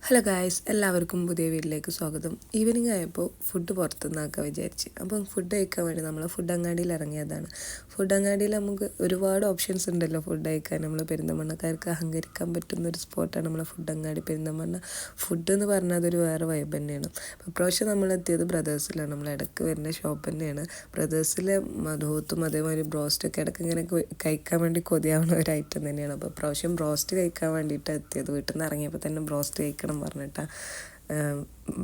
Hello guys, എല്ലാവർക്കും പുതിയ വീട്ടിലേക്ക് സ്വാഗതം. ഈവനിങ് ആയപ്പോൾ ഫുഡ് പുറത്തുനിന്നാക്കാൻ വിചാരിച്ച്. അപ്പം ഫുഡ് കഴിക്കാൻ വേണ്ടി നമ്മൾ ഫുഡ് അങ്ങാടിയിൽ ഇറങ്ങിയതാണ്. ഫുഡ് അങ്ങാടിയിൽ നമുക്ക് ഒരുപാട് ഓപ്ഷൻസ് ഉണ്ടല്ലോ ഫുഡ് കഴിക്കാൻ. നമ്മൾ പെരിന്തൽമണ്ണക്കാർക്ക് അഹങ്കരിക്കാൻ പറ്റുന്ന ഒരു സ്പോട്ടാണ് നമ്മളെ ഫുഡ് അങ്ങാടി പെരിന്തൽമണ്ണ. ഫുഡ് എന്ന് പറഞ്ഞാൽ അതൊരു വേറെ വൈബ് തന്നെയാണ്. അപ്പോൾ ഇപ്രാവശ്യം നമ്മളെത്തിയത് ബ്രദേഴ്സിലാണ്. നമ്മൾ ഇടയ്ക്ക് വരുന്ന ഷോപ്പ് തന്നെയാണ്. ബ്രദേഴ്സിലെ മധുഹത്തും അതേമാതിരി ബ്രോസ്റ്റൊക്കെ ഇടയ്ക്ക് ഇങ്ങനെ കഴിക്കാൻ വേണ്ടി കൊതിയാവുന്ന ഒരു ഐറ്റം തന്നെയാണ്. അപ്പോൾ ഇപ്രാവശ്യം ബ്രോസ്റ്റ് കഴിക്കാൻ വേണ്ടിയിട്ടാണ് എത്തിയത്. വീട്ടിൽ നിന്ന് ഇറങ്ങിയപ്പോൾ തന്നെ ബ്രോസ്റ്റ് കഴിക്കണം പറഞ്ഞിട്ടാണ്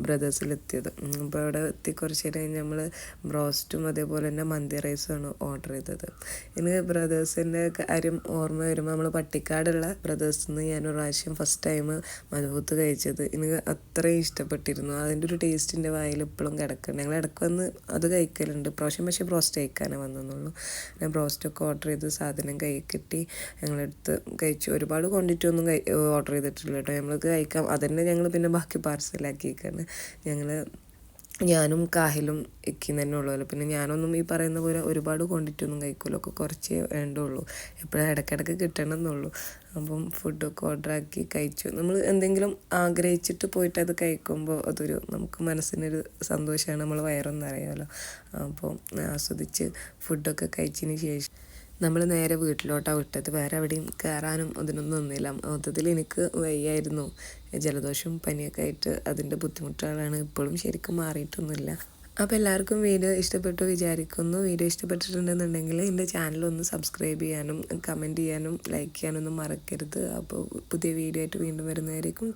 ബ്രദേഴ്സിലെത്തിയത്. അപ്പോൾ അവിടെ എത്തി കുറച്ച് നേരം കഴിഞ്ഞ് നമ്മൾ ബ്രോസ്റ്റും അതേപോലെ തന്നെ മന്തി റൈസുമാണ് ഓർഡർ ചെയ്തത്. ഇനി ബ്രദേഴ്സിൻ്റെ കാര്യം ഓർമ്മ വരുമ്പോൾ നമ്മൾ പട്ടിക്കാടുള്ള ബ്രദേഴ്സിൽ നിന്ന് ഞാനൊരു പ്രാവശ്യം ഫസ്റ്റ് ടൈം മധുഹത്ത് കഴിച്ചത് എനിക്ക് അത്രയും ഇഷ്ടപ്പെട്ടിരുന്നു. അതിൻ്റെ ഒരു ടേസ്റ്റിൻ്റെ വായിൽ ഇപ്പോഴും കിടക്കുന്നുണ്ട്. ഞങ്ങൾ ഇടയ്ക്ക് വന്ന് അത് കഴിക്കലുണ്ട്. പ്രാവശ്യം പക്ഷേ ബ്രോസ്റ്റ് കഴിക്കാനേ വന്നെന്നുള്ളൂ. ഞാൻ ബ്രോസ്റ്റൊക്കെ ഓർഡർ ചെയ്ത് സാധനം കിട്ടി ഞങ്ങളെടുത്ത് കഴിച്ചു. ഒരുപാട് ക്വാണ്ടിറ്റി ഒന്നും ഓർഡർ ചെയ്തിട്ടില്ല കേട്ടോ. നമ്മൾക്ക് കഴിക്കാം. അതന്നെ ഞങ്ങൾ പിന്നെ ബാക്കി പാർസലാക്കിയേക്കാണ്. ഞാനും കാഹിലും ഇക്കും തന്നെ ഉള്ളൂല്ലോ. പിന്നെ ഞാനൊന്നും ഈ പറയുന്ന പോലെ ഒരുപാട് ക്വാണ്ടിറ്റി ഒന്നും കഴിക്കുമല്ലോ. ഒക്കെ കുറച്ചേ വേണ്ടുള്ളൂ. എപ്പോഴും ഇടയ്ക്കിടയ്ക്ക് കിട്ടണം എന്നുള്ളൂ. അപ്പം ഫുഡൊക്കെ ഓർഡറാക്കി കഴിച്ചു. നമ്മൾ എന്തെങ്കിലും ആഗ്രഹിച്ചിട്ട് പോയിട്ട് അത് കഴിക്കുമ്പോൾ അതൊരു നമുക്ക് മനസ്സിനൊരു സന്തോഷമാണ്. നമ്മൾ വയറൊന്നും അറിയാമല്ലോ. അപ്പോൾ ആസ്വദിച്ച് ഫുഡൊക്കെ കഴിച്ചതിന് ശേഷം നമ്മൾ നേരെ വീട്ടിലോട്ടാണ് വിട്ടത്. വേറെ എവിടെയും കയറാനും അതിനൊന്നും ഒന്നുമില്ല. മൊത്തത്തിൽ എനിക്ക് വയ്യായിരുന്നു. ജലദോഷവും പനിയൊക്കെ ആയിട്ട് അതിൻ്റെ ബുദ്ധിമുട്ടുകളാണ്. ഇപ്പോഴും ശരിക്കും മാറിയിട്ടൊന്നുമില്ല. അപ്പോൾ എല്ലാവർക്കും വീഡിയോ ഇഷ്ടപ്പെട്ടു വിചാരിക്കുന്നു. വീഡിയോ ഇഷ്ടപ്പെട്ടിട്ടുണ്ടെന്നുണ്ടെങ്കിൽ എൻ്റെ ചാനലൊന്ന് സബ്സ്ക്രൈബ് ചെയ്യാനും കമൻറ്റ് ചെയ്യാനും ലൈക്ക് ചെയ്യാനൊന്നും മറക്കരുത്. അപ്പോൾ പുതിയ വീഡിയോ ആയിട്ട് വീണ്ടും വരുന്നതായിരിക്കും.